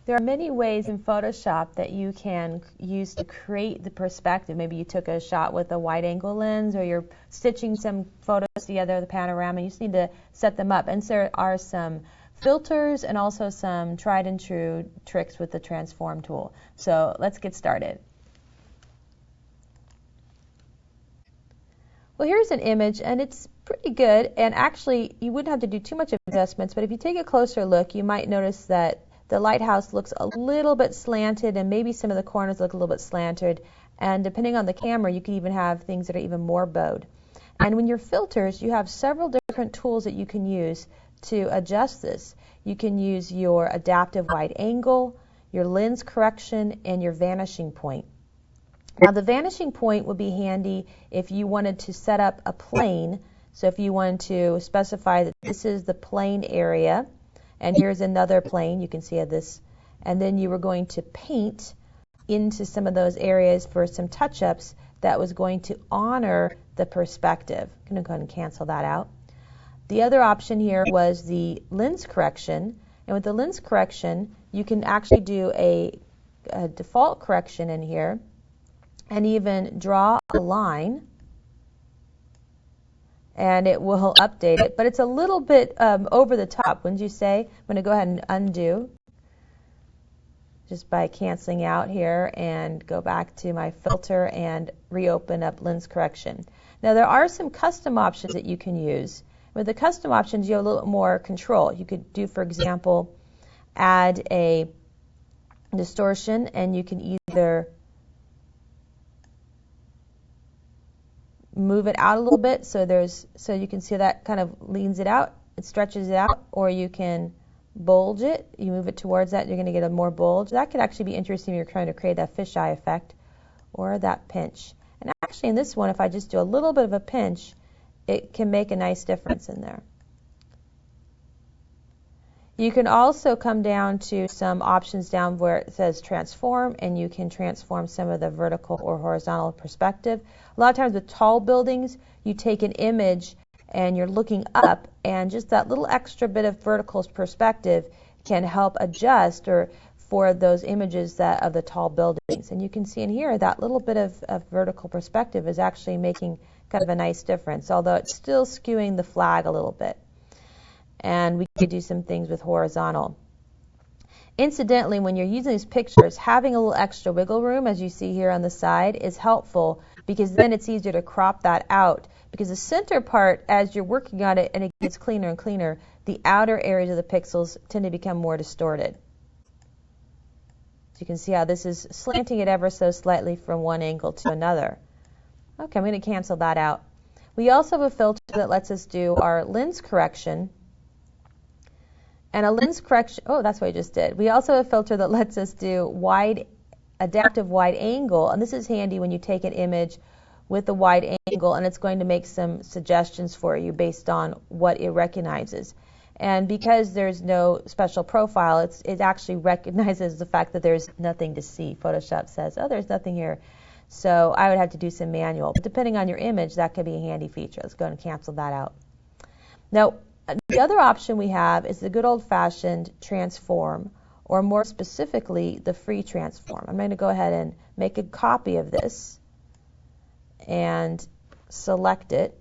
There are many ways in Photoshop that you can use to create the perspective. Maybe you took a shot with a wide angle lens, or you're stitching some photos together, the panorama. You just need to set them up. And so there are some filters and also some tried and true tricks with the transform tool. So let's get started. Well, here's an image, and it's pretty good. And actually, you wouldn't have to do too much adjustments, but if you take a closer look, you might notice that the lighthouse looks a little bit slanted, and maybe some of the corners look a little bit slanted. And depending on the camera, you can even have things that are even more bowed. And when you're filters, you have several different tools that you can use to adjust this. You can use your adaptive wide angle, your lens correction, and your vanishing point. Now, the vanishing point would be handy if you wanted to set up a plane. So if you wanted to specify that this is the plane area, and here's another plane, you can see this, and then you were going to paint into some of those areas for some touch-ups that was going to honor the perspective. I'm going to go ahead and cancel that out. The other option here was the lens correction, and with the lens correction, you can actually do a default correction in here and even draw a line, and it will update it, but it's a little bit over the top, wouldn't you say? I'm going to go ahead and undo just by canceling out here and go back to my filter and reopen up lens correction. Now, there are some custom options that you can use. With the custom options, you have a little bit more control. You could do, for example, add a distortion, and you can either move it out a little bit so you can see that kind of leans it out, it stretches it out, or you can bulge it. You move it towards that, you're going to get a more bulge. That could actually be interesting if you're trying to create that fisheye effect or that pinch. And actually in this one, if I just do a little bit of a pinch, it can make a nice difference in there. You can also come down to some options down where it says transform, and you can transform some of the vertical or horizontal perspective. A lot of times with tall buildings, you take an image and you're looking up, and just that little extra bit of vertical perspective can help adjust or for those images that of the tall buildings. And you can see in here that little bit of vertical perspective is actually making kind of a nice difference, although it's still skewing the flag a little bit. And we could do some things with horizontal. Incidentally, when you're using these pictures, having a little extra wiggle room, as you see here on the side, is helpful, because then it's easier to crop that out. Because the center part, as you're working on it and it gets cleaner and cleaner, the outer areas of the pixels tend to become more distorted. So you can see how this is slanting it ever so slightly from one angle to another. Okay, I'm going to cancel that out. We also have a filter that lets us do our lens correction. And a lens correction, oh, that's what I just did. We also have a filter that lets us do adaptive wide angle. And this is handy when you take an image with a wide angle, and it's going to make some suggestions for you based on what it recognizes. And because there's no special profile, it actually recognizes the fact that there's nothing to see. Photoshop says, oh, there's nothing here. So I would have to do some manual. But depending on your image, that could be a handy feature. Let's go ahead and cancel that out. Now, the other option we have is the good old-fashioned transform, or more specifically, the free transform. I'm going to go ahead and make a copy of this and select it.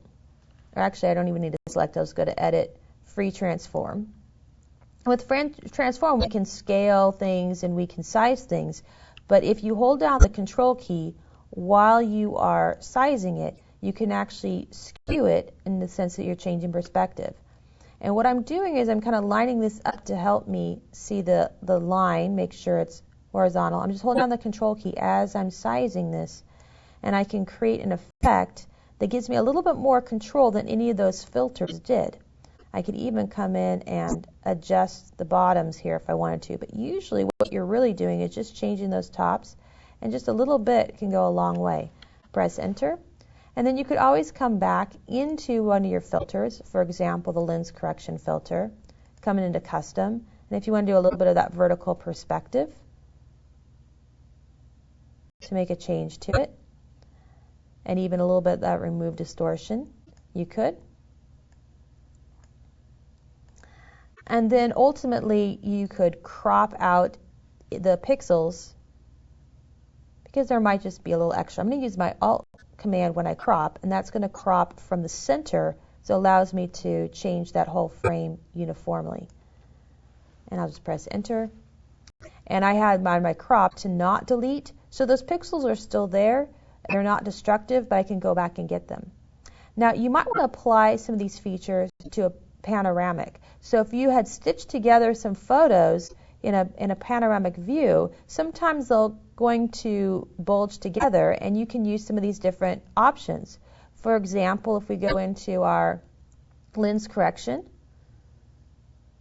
Or actually, I don't even need to select it. I'll just go to Edit, Free Transform. With transform, we can scale things and we can size things. But if you hold down the Control key while you are sizing it, you can actually skew it in the sense that you're changing perspective. And what I'm doing is I'm kind of lining this up to help me see the line, make sure it's horizontal. I'm just holding down the Control key as I'm sizing this, and I can create an effect that gives me a little bit more control than any of those filters did. I could even come in and adjust the bottoms here if I wanted to, but usually what you're really doing is just changing those tops, and just a little bit can go a long way. Press Enter. And then you could always come back into one of your filters, for example, the lens correction filter, coming into custom. And if you want to do a little bit of that vertical perspective to make a change to it, and even a little bit of that remove distortion, you could. And then ultimately you could crop out the pixels because there might just be a little extra. I'm going to use my Alt command when I crop, and that's going to crop from the center, so it allows me to change that whole frame uniformly. And I'll just press Enter. And I had my crop to not delete, so those pixels are still there. They're not destructive, but I can go back and get them. Now, you might want to apply some of these features to a panoramic. So if you had stitched together some photos in a panoramic view, sometimes they're going to bulge together, and you can use some of these different options. For example, if we go into our lens correction,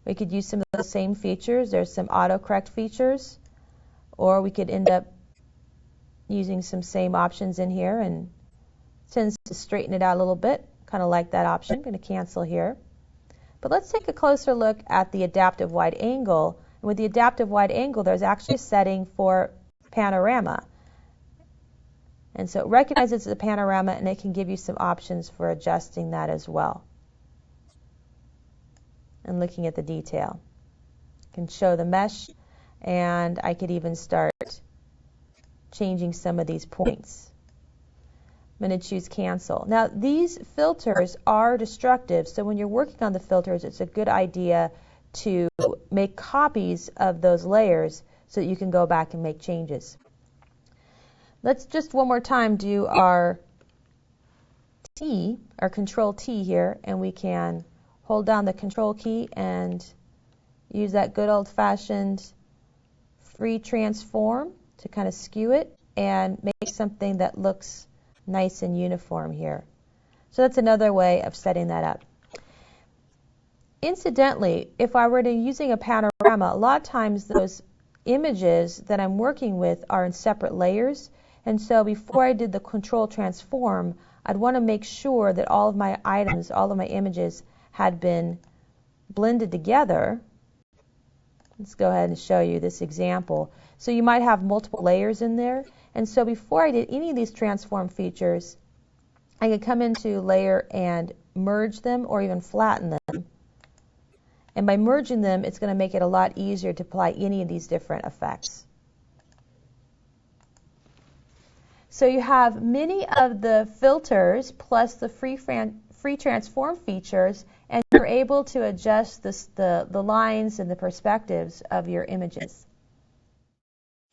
we could use some of the same features. There's some autocorrect features, or we could end up using some same options in here, and it tends to straighten it out a little bit, kind of like that option. I'm going to cancel here. But let's take a closer look at the adaptive wide angle. And with the adaptive wide angle, there's actually a setting for panorama. And so it recognizes it's a panorama, and it can give you some options for adjusting that as well. And looking at the detail. I can show the mesh, and I could even start changing some of these points. I'm going to choose cancel. Now, these filters are destructive, so when you're working on the filters, it's a good idea to make copies of those layers so that you can go back and make changes. Let's just one more time do our T, our Control T here, and we can hold down the Control key and use that good old-fashioned free transform to kind of skew it and make something that looks nice and uniform here. So that's another way of setting that up. Incidentally, if I were to using a panorama, a lot of times those images that I'm working with are in separate layers, and so before I did the Control Transform, I'd want to make sure that all of my items, all of my images had been blended together. Let's go ahead and show you this example. So you might have multiple layers in there, and so before I did any of these transform features, I could come into layer and merge them or even flatten them. And by merging them, it's going to make it a lot easier to apply any of these different effects. So you have many of the filters plus the free transform features, and you're able to adjust the lines and the perspectives of your images.